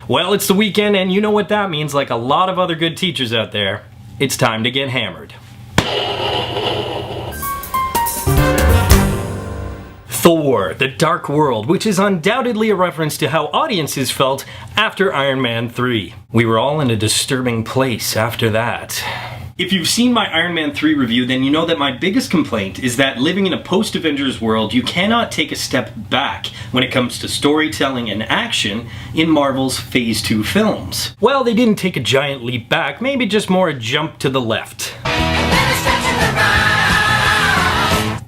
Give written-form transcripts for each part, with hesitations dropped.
Well, it's the weekend, and you know what that means, like a lot of other good teachers out there. It's time to get hammered. Thor, The Dark World, which is undoubtedly a reference to how audiences felt after Iron Man 3. We were all in a disturbing place after that. If you've seen my Iron Man 3 review, then you know that my biggest complaint is that living in a post-Avengers world, you cannot take a step back when it comes to storytelling and action in Marvel's Phase 2 films. Well, they didn't take a giant leap back, maybe just more a jump to the left.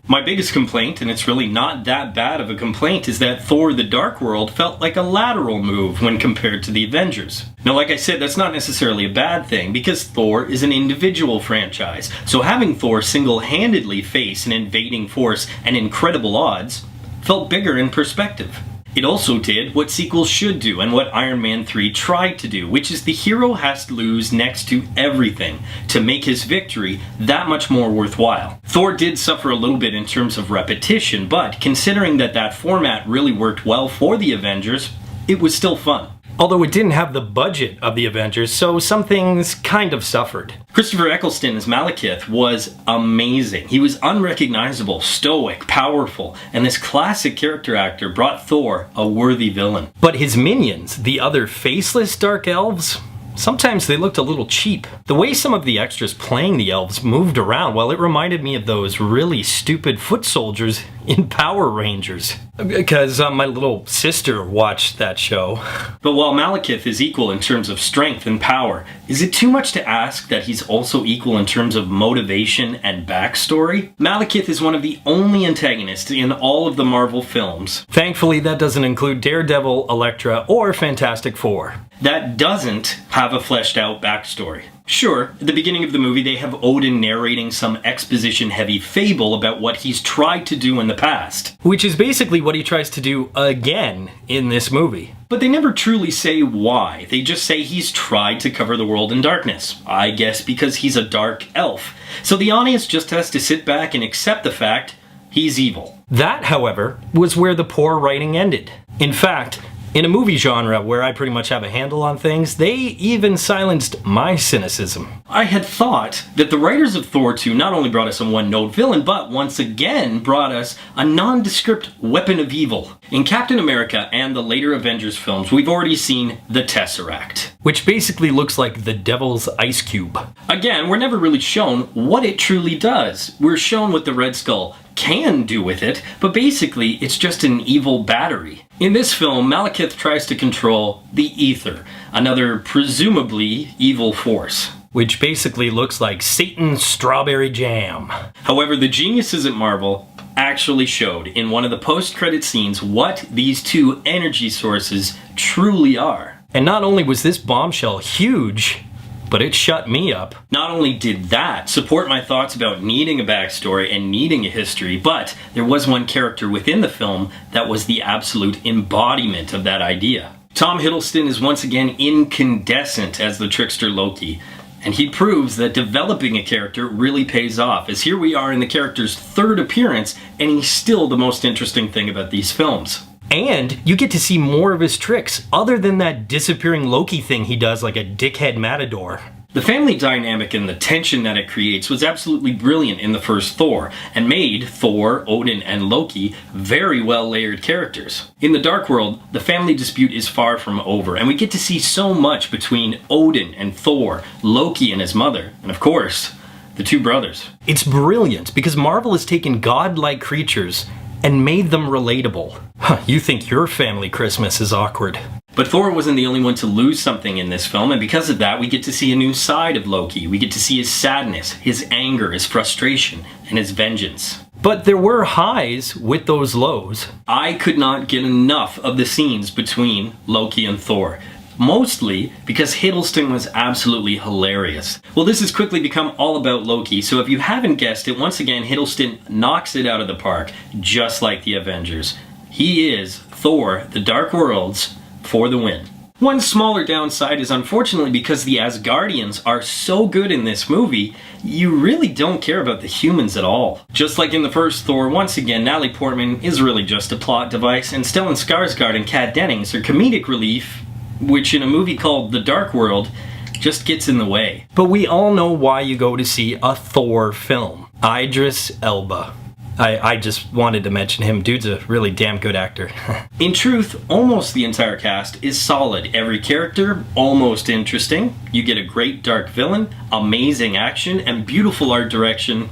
My biggest complaint, and it's really not that bad of a complaint, is that Thor the Dark World felt like a lateral move when compared to the Avengers. Now, like I said, that's not necessarily a bad thing, because Thor is an individual franchise, so having Thor single-handedly face an invading force and incredible odds felt bigger in perspective. It also did what sequels should do and what Iron Man 3 tried to do, which is the hero has to lose next to everything to make his victory that much more worthwhile. Thor did suffer a little bit in terms of repetition, but considering that format really worked well for the Avengers, it was still fun. Although it didn't have the budget of the Avengers, so some things kind of suffered. Christopher Eccleston as Malekith was amazing. He was unrecognizable, stoic, powerful, and this classic character actor brought Thor a worthy villain. But his minions, the other faceless dark elves, sometimes they looked a little cheap. The way some of the extras playing the elves moved around, well, it reminded me of those really stupid foot soldiers in Power Rangers. Because my little sister watched that show. But while Malekith is equal in terms of strength and power, is it too much to ask that he's also equal in terms of motivation and backstory? Malekith is one of the only antagonists in all of the Marvel films. Thankfully, that doesn't include Daredevil, Elektra, or Fantastic Four. That doesn't have a fleshed out backstory. Sure, at the beginning of the movie they have Odin narrating some exposition-heavy fable about what he's tried to do in the past. Which is basically what he tries to do again in this movie. But they never truly say why. They just say he's tried to cover the world in darkness. I guess because he's a dark elf. So the audience just has to sit back and accept the fact he's evil. That, however, was where the poor writing ended. In fact, in a movie genre where I pretty much have a handle on things, they even silenced my cynicism. I had thought that the writers of Thor 2 not only brought us a one-note villain, but once again brought us a nondescript weapon of evil. In Captain America and the later Avengers films, we've already seen the Tesseract, which basically looks like the devil's ice cube. Again, we're never really shown what it truly does. We're shown what the Red Skull can do with it, but basically it's just an evil battery. In this film, Malekith tries to control the Ether, another presumably evil force, which basically looks like Satan's strawberry jam. However, the geniuses at Marvel actually showed in one of the post-credit scenes what these two energy sources truly are. And not only was this bombshell huge, but it shut me up. Not only did that support my thoughts about needing a backstory and needing a history, but there was one character within the film that was the absolute embodiment of that idea. Tom Hiddleston is once again incandescent as the trickster Loki, and he proves that developing a character really pays off, as here we are in the character's third appearance, and he's still the most interesting thing about these films. And you get to see more of his tricks, other than that disappearing Loki thing he does like a dickhead matador. The family dynamic and the tension that it creates was absolutely brilliant in the first Thor, and made Thor, Odin, and Loki very well layered characters. In the Dark World, the family dispute is far from over, and we get to see so much between Odin and Thor, Loki and his mother, and of course, the two brothers. It's brilliant because Marvel has taken godlike creatures and made them relatable. You think your family Christmas is awkward. But Thor wasn't the only one to lose something in this film, and because of that we get to see a new side of Loki. We get to see his sadness, his anger, his frustration, and his vengeance. But there were highs with those lows. I could not get enough of the scenes between Loki and Thor. Mostly because Hiddleston was absolutely hilarious. Well, this has quickly become all about Loki, so if you haven't guessed it, once again Hiddleston knocks it out of the park, just like the Avengers. He is Thor, the Dark Worlds, for the win. One smaller downside is unfortunately because the Asgardians are so good in this movie, you really don't care about the humans at all. Just like in the first Thor, once again Natalie Portman is really just a plot device, and Stellan Skarsgård and Kat Dennings are comedic relief which in a movie called The Dark World just gets in the way. But we all know why you go to see a Thor film. Idris Elba. I just wanted to mention him. Dude's a really damn good actor. In truth, almost the entire cast is solid. Every character, almost interesting. You get a great dark villain, amazing action, and beautiful art direction.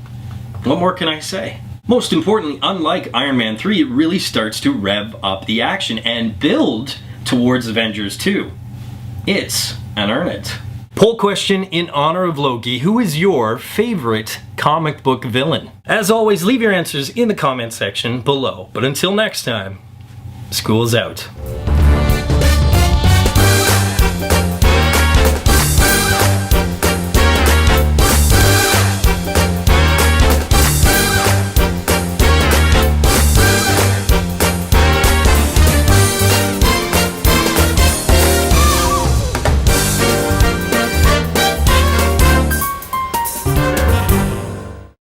What more can I say? Most importantly, unlike Iron Man 3, it really starts to rev up the action and build towards Avengers 2. It's an earn it. Poll question in honor of Loki: who is your favorite comic book villain? As always, leave your answers in the comment section below. But until next time, school's out.